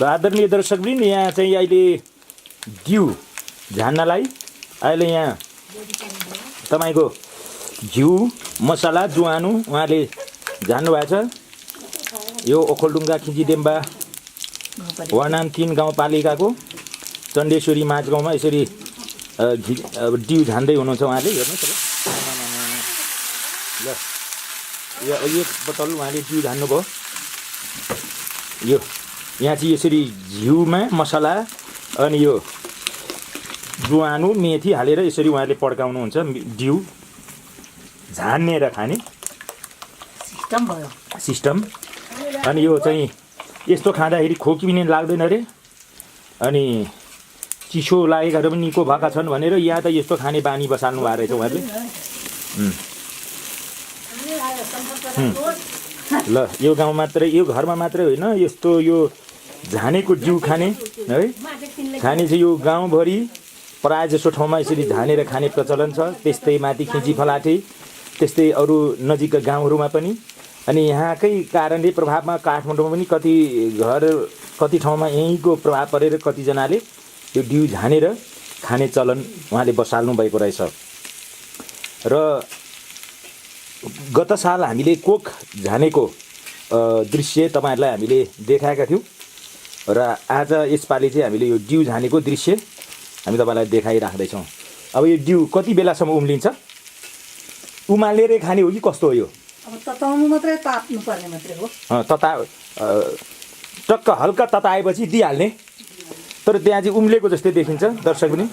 आदरणीय दर्शकवृन्द यहाँ चाहिँ अहिले घिउ झान्नलाई अहिले यहाँ तपाईँको घिउ मसला जुवानो उहाँले झान्नु भएको छ। यो ओखलढुङ्गा खिचिडेम्बा वार्ड नम्बर 3 गाउँपालिकाको चण्डेश्वरी माझ गाउँमा यसरी घिउ झान्दै हुनुहुन्छ उहाँले। हेर्नुहोस् ल यो एक बोतल उहाँले घिउ झान्नुभयो। यो यहाँ चाहिँ यसरी घिउमा मसला अनि यो जुवानो मेथी हालेर यसरी उहाँले पड्काउनुहुन्छ। घिउ झानेर खाने सिस्टम। अनि यो चाहिँ यस्तो खाँदाखेरि खोकी पनि लाग्दैन अरे अनि चिसो लागेकाहरू पनि निको भएका छन् भनेर यहाँ त यस्तो खाने बानी बसाल्नु भएको रहेछ उहाँले। ल यो गाउँ मात्रै यो घरमा मात्रै होइन यस्तो यो झानेको जिउ खाने है खाने चाहिँ यो गाउँभरि प्रायः जसो ठाउँमा यसरी झानेर खाने प्रचलन छ। त्यस्तै माथि खिची फलाटे त्यस्तै अरू नजिकका गाउँहरूमा पनि। अनि यहाँकै कारणले प्रभावमा काठमाडौँमा पनि कति ठाउँमा यहीँको प्रभाव परेर कतिजनाले यो डिउ झानेर खाने चलन उहाँले बसाल्नु भएको रहेछ। र गत साल हामीले कोक झानेको दृश्य तपाईँहरूलाई हामीले देखाएका थियौँ र आज यसपालि चाहिँ हामीले यो डिउ झानेको दृश्य हामी तपाईँलाई देखाइराख्दैछौँ। अब यो डिउ कति बेलासम्म उम्लिन्छ? उमालेरै खाने हो कि कस्तो हो यो? अब तताउनु मात्रै ताप्नु पर्ने मात्रै हो। टक्क हल्का तताएपछि दिइहाल्ने। तर त्यहाँ चाहिँ उम्लेको जस्तै देखिन्छ दर्शक पनि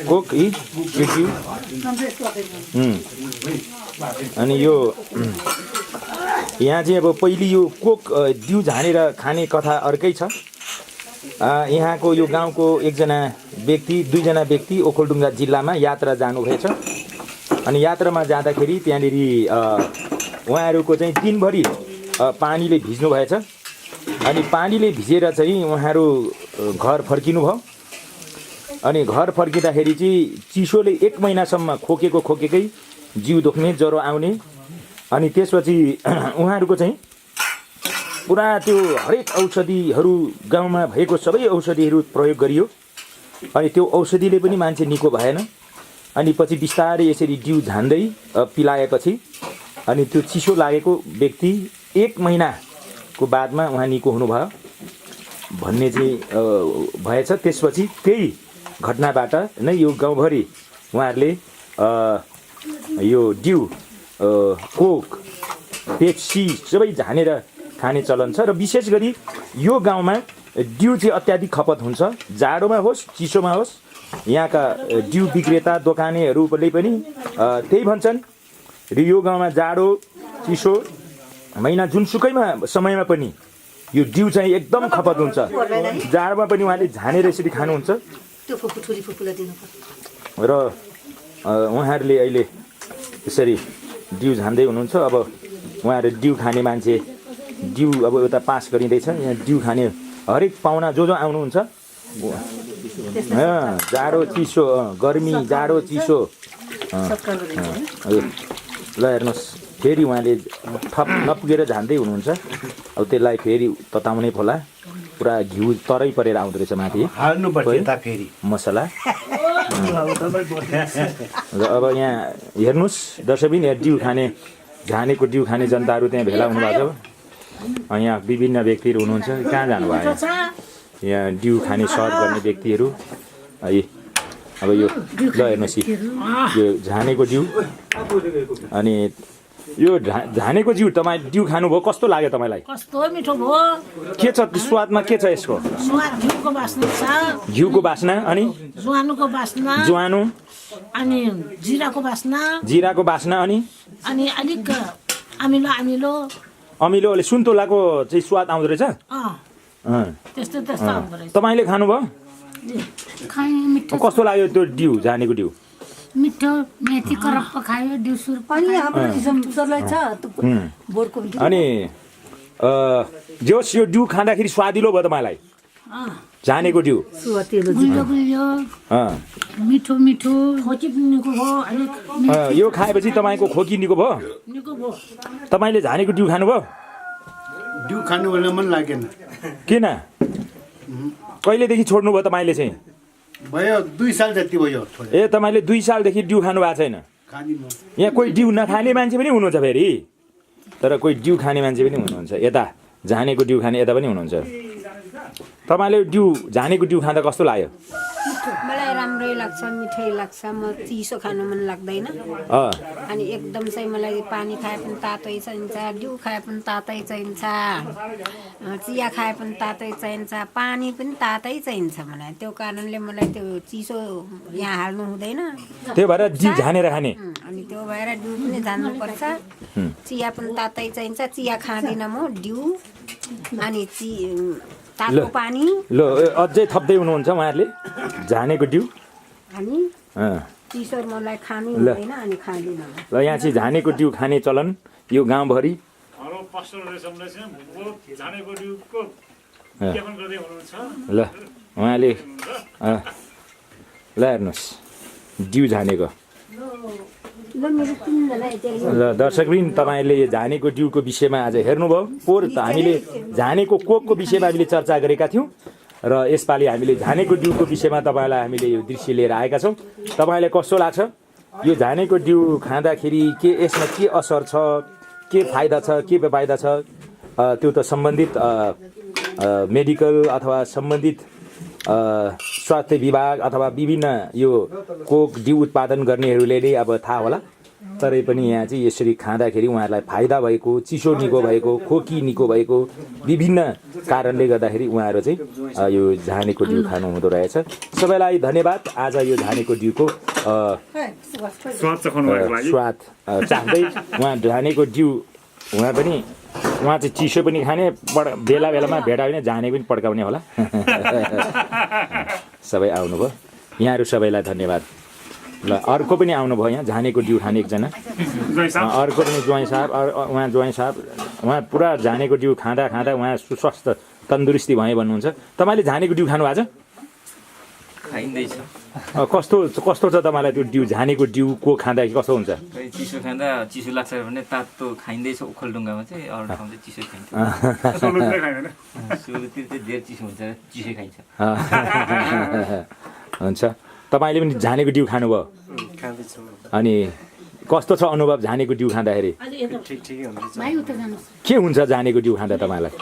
कोक डिउ। अनि यो यहाँ चाहिँ अब पहिले यो कोक डिउ झानेर खाने कथा अर्कै छ। यहाँको यो गाउँको दुईजना व्यक्ति ओखलढुङ्गा जिल्लामा यात्रा जानुभएछ। अनि यात्रामा जाँदाखेरि त्यहाँनिर उहाँहरूको चाहिँ दिनभरि पानीले भिज्नु भएछ। अनि पानीले भिजेर चाहिँ उहाँहरू घर फर्किनु भयो। अनि घर फर्किँदाखेरि चाहिँ चिसोले 1 महिनासम्म खोकेकै जिउ दुख्ने ज्वरो आउने। अनि त्यसपछि उहाँहरूको चाहिँ पुरा त्यो हरेक औषधिहरू गाउँमा भएको सबै औषधिहरू प्रयोग गरियो। अनि त्यो औषधिले पनि मान्छे निको भएन। अनि पछि बिस्तारै यसरी डिउ झान्दै पिलाएपछि अनि त्यो चिसो लागेको व्यक्ति 1 महिनाको बादमा उहाँ निको हुनुभयो भन्ने चाहिँ भएछ। त्यसपछि त्यही घटनाबाट नै यो गाउँभरि उहाँहरूले यो डिउ कोक पेप्सी सबै झानेर खाने चलन छ। र विशेष गरी यो गाउँमा डिउ चाहिँ अत्याधिक खपत हुन्छ। जाडोमा होस् चिसोमा होस् यहाँका डिउ विक्रेता दोकानेहरूले पनि त्यही भन्छन्। र यो गाउँमा जाडो चिसो महिना जुनसुकैमा समयमा पनि यो डिउ चाहिँ एकदम खपत हुन्छ। जाडोमा पनि उहाँले झानेर यसरी खानुहुन्छ। र उहाँहरूले अहिले यसरी डिउ झान्दै हुनुहुन्छ। अब उहाँहरू डिउ खाने मान्छे डिउ अब एउटा पास गरिँदैछ। यहाँ डिउ खाने हरेक पाहुना जो आउनुहुन्छ जाडो चिसो गर्मी जाडो चिसो ल हेर्नुहोस् फेरि उहाँले थप नपुगेर झान्दै हुनुहुन्छ। अब त्यसलाई फेरि तताउनै होला। पुरा घिउ तरै परेर आउँदो रहेछ माथि मसला। र अब यहाँ हेर्नुहोस् दर्शकबिन यहाँ डिउ खाने झानेको डिउ खाने जनताहरू त्यहाँ भेला हुनुभएको छ। यहाँ विभिन्न व्यक्तिहरू हुनुहुन्छ। कहाँ जानुभयो यहाँ डिउ खाने सर्भ गर्ने व्यक्तिहरू। अब यो ल हेर्नुहोस् यो झानेको डिउ। अनि यो झानेको जिउ तपाईँ डिउ खानुभयो कस्तो लाग्यो तपाईँलाई? कस्तो मिठो भयो। के छ स्वादमा के छ यसको? स्वाद घिउको बास्ना छ। घिउको बास्ना अनि जुवानोको बास्ना जुवानो अनि जिराको बास्ना अनि अलिक अमिलो अमिलोले सुन्तोलाको चाहिँ स्वाद आउँदो रहेछ। त्यस्तो आउँदो रहेछ। तपाईँले खानुभयो मिठो कस्तो लाग्यो त्यो डिउ झानेको डिउ? मिठो मेथी करप्प खायो दिउँसुर अनि हाम्रो किसमलाई छ बोरको पनि। अनि जोस यो डिउ खाँदाखेरि स्वादिलो भयो तपाईँलाई? झानेको डिउ मिठो खोकी निको भयो। यो खाएपछि तपाईँको खोकी निको भयो? तपाईँले झानेको डिउ खानुभयो? डिउ खानु भने मन लागेन। किन? कहिलेदेखि छोड्नुभयो तपाईँले चाहिँ भयो 2 साल जति भयो छोडेर। ए तपाईँले 2 सालदेखि डिउ खानु भएको छैन खादिनँ। यहाँ कोही डिउ नखाने मान्छे पनि हुनुहुन्छ फेरि तर कोही डिउ खाने मान्छे पनि हुनुहुन्छ यता झानेको डिउ खाने यता पनि हुनुहुन्छ तपाईँले डिउ झानेको डिउ खाँदा कस्तो लाग्यो मलाई राम्रै लाग्छ मिठै लाग्छ म चिसो खानु मन लाग्दैन अनि एकदम चाहिँ मलाई पानी खाए पनि तातै चाहिन्छ डिउ खाए पनि तातै चाहिन्छ चिया खाए पनि तातै चाहिन्छ पानी पनि तातै चाहिन्छ मलाई त्यो कारणले मलाई त्यो चिसो यहाँ हाल्नु हुँदैन त्यो भएर डिउ झानेर खाने अनि त्यो भएर डिउ पनि झान्नुपर्छ चिया पनि तातै चाहिन्छ चिया खाँदिनँ म डिउ अनि तातो पानी ल अझै थप्दै हुनुहुन्छ उहाँहरूले झानेको डिउ अनि अँ। चिसो मलाई खानु हुँदैन अनि खाँदिनँ म। ल यहाँ चाहिँ झानेको डिउ खाने चलन यो गाउँभरि ल उहाँले ल हेर्नुहोस् डिउ झानेको ल मेरो 3 जना यति ल दर्शकवृन्द तपाईँले यो झानेको डिउको विषयमा आज हेर्नुभयो पोहोर त हामीले झानेको कोकको विषयमा हामीले चर्चा गरेका थियौँ र यसपालि हामीले झानेको डिउको विषयमा तपाईँलाई हामीले यो दृश्य लिएर आएका छौँ तपाईँलाई कस्तो लाग्छ यो झानेको डिउ खाँदाखेरि के यसमा के असर छ के फाइदा छ के बेफाइदा छ त्यो त सम्बन्धित मेडिकल अथवा सम्बन्धित स्वास्थ्य विभाग अथवा विभिन्न यो कोक डिउ उत्पादन गर्नेहरूले नै अब थाहा होला तरै पनि यहाँ चाहिँ यसरी खाँदाखेरि उहाँहरूलाई फाइदा भएको चिसो निको भएको खोकी निको भएको विभिन्न कारणले गर्दाखेरि उहाँहरू चाहिँ यो झानेको डिउ खानु हुँदो रहेछ सबैलाई धन्यवाद आज यो झानेको डिउको स्वाद चाख्दै उहाँ झानेको डिउ उहाँ चाहिँ चिसो पनि खाने बेला बेलामा भेटा भने झाने पनि पड्काउने होला सबै आउनुभयो यहाँहरू सबैलाई धन्यवाद ल अर्को पनि आउनुभयो यहाँ झानेको डिउ खाने एकजना अर्को पनि ज्वाइँ साहब उहाँ ज्वाइँ साहब उहाँ पुरा झानेको डिउ खाँदा खाँदा उहाँ सुस्वास्थ्य तन्दुरुस्ती भए भन्नुहुन्छ तपाईँले झानेको डिउ खानु भएको छ खाइँदैछ कस्तो कस्तो छ तपाईँलाई त्यो डिउ झानेको डिउको खाँदाखेरि कस्तो हुन्छ चिसो खाँदा चिसो लाग्छ भने तातो खाइँदैछ ओखलढुङ्गामा चाहिँ अरू ठाउँ चाहिँ चिसो खाइन्छ सुरुतिर चाहिँ धेर चिसो हुन्छ चिसो खाइन्छ हुन्छ तपाईँले पनि झानेको डिउ खानुभयो अनि कस्तो छ अनुभव झानेको डिउ खाँदाखेरि भाइ उता जानुहोस् के हुन्छ झानेको डिउ खाँदा तपाईँलाई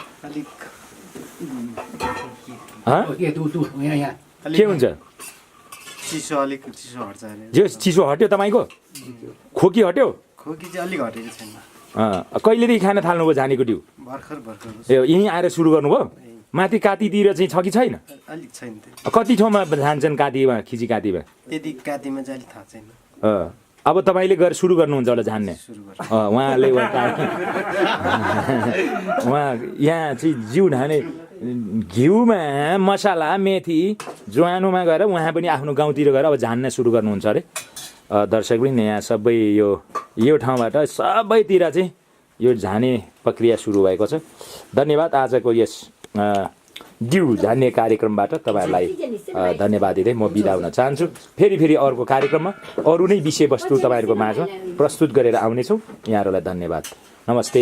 के हुन्छ चिसो अलिक चिसो हट्छ अरे। जे चिसो हट्यो तपाईँको खोकी हट्यो खोकी चाहिँ अलिक हटेको छैन। कहिलेदेखि खान थाल्नुभयो झानेको डिउ भर्खर ए यहीँ आएर सुरु गर्नुभयो माथि कातीतिर चाहिँ छ कि छैन अलिक छैन कति ठाउँमा जान्छन् कातीमा खिची कातीमा त्यति कातीमा चाहिँ अलिक थाहा छैन। अब तपाईँले गएर सुरु गर्नुहुन्छ होला जान्ने उहाँले उहाँ यहाँ चाहिँ जिउ ढाने घिउमा मसला मेथी ज्वानोमा गएर उहाँ पनि आफ्नो गाउँतिर गएर अब झान्न सुरु गर्नुहुन्छ अरे दर्शक पनि यहाँ सबै यो ठाउँबाट सबैतिर चाहिँ यो झाने प्रक्रिया सुरु भएको छ धन्यवाद आजको यस डिउ झान्ने कार्यक्रमबाट तपाईँहरूलाई धन्यवाद दिँदै म बिदा हुन चाहन्छु फेरि अर्को कार्यक्रममा अरू नै विषयवस्तु तपाईँहरूको माझमा प्रस्तुत गरेर आउनेछौँ यहाँहरूलाई धन्यवाद नमस्ते।